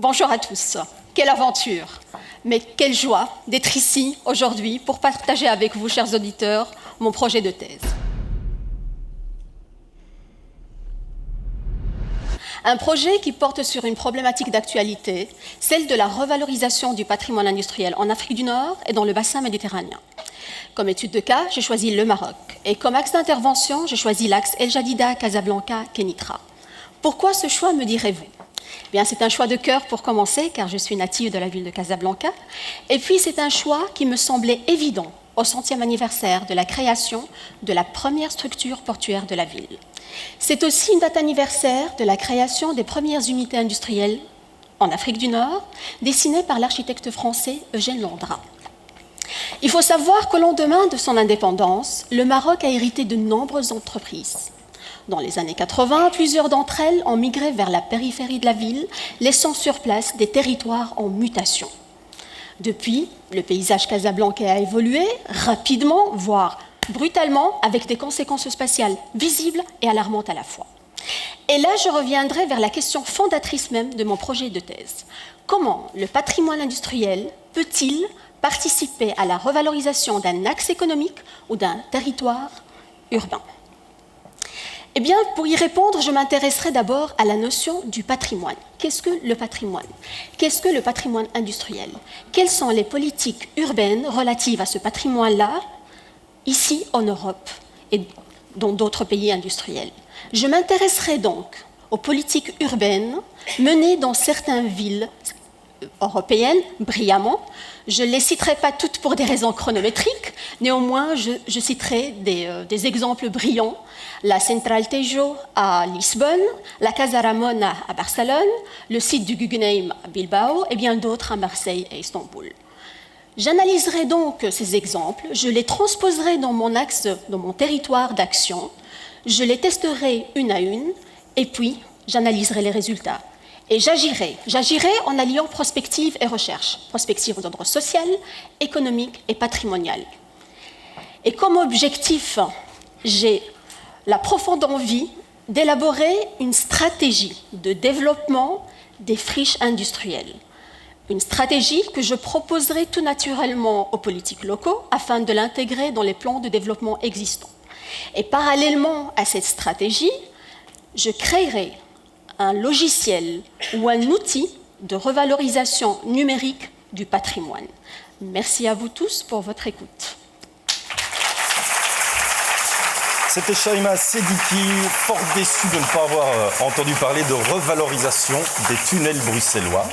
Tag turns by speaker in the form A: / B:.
A: Bonjour à tous. Quelle aventure! Mais quelle joie d'être ici aujourd'hui pour partager avec vous, chers auditeurs, mon projet de thèse. Un projet qui porte sur une problématique d'actualité, celle de la revalorisation du patrimoine industriel en Afrique du Nord et dans le bassin méditerranéen. Comme étude de cas, j'ai choisi le Maroc. Et comme axe d'intervention, j'ai choisi l'axe El Jadida, Casablanca, Kénitra. Pourquoi ce choix, me direz-vous? Bien, c'est un choix de cœur pour commencer, car je suis native de la ville de Casablanca. Et puis, c'est un choix qui me semblait évident au 100e anniversaire de la création de la première structure portuaire de la ville. C'est aussi une date anniversaire de la création des premières unités industrielles en Afrique du Nord, dessinées par l'architecte français Eugène Landrat. Il faut savoir qu'au lendemain de son indépendance, le Maroc a hérité de nombreuses entreprises. Dans les années 80, plusieurs d'entre elles ont migré vers la périphérie de la ville, laissant sur place des territoires en mutation. Depuis, le paysage casablancais a évolué rapidement, voire brutalement, avec des conséquences spatiales visibles et alarmantes à la fois. Et là, je reviendrai vers la question fondatrice même de mon projet de thèse. Comment le patrimoine industriel peut-il participer à la revalorisation d'un axe économique ou d'un territoire urbain? Eh bien, pour y répondre, je m'intéresserai d'abord à la notion du patrimoine. Qu'est-ce que le patrimoine? Qu'est-ce que le patrimoine industriel? Quelles sont les politiques urbaines relatives à ce patrimoine-là, ici en Europe et dans d'autres pays industriels? Je m'intéresserai donc aux politiques urbaines menées dans certaines villes européennes, brillamment. Je ne les citerai pas toutes pour des raisons chronométriques, néanmoins je citerai des exemples brillants. La Central Tejo à Lisbonne, la Casa Ramona à Barcelone, le site du Guggenheim à Bilbao et bien d'autres à Marseille et Istanbul. J'analyserai donc ces exemples, je les transposerai dans mon axe, dans mon territoire d'action, je les testerai une à une et puis j'analyserai les résultats. Et j'agirai en alliant prospective et recherche, prospective d'ordre social, économique et patrimonial. Et comme objectif, j'ai la profonde envie d'élaborer une stratégie de développement des friches industrielles. Une stratégie que je proposerai tout naturellement aux politiques locaux afin de l'intégrer dans les plans de développement existants. Et parallèlement à cette stratégie, je créerai un logiciel ou un outil de revalorisation numérique du patrimoine. Merci à vous tous pour votre écoute.
B: C'était Shaima Sediki, fort déçue de ne pas avoir entendu parler de revalorisation des tunnels bruxellois.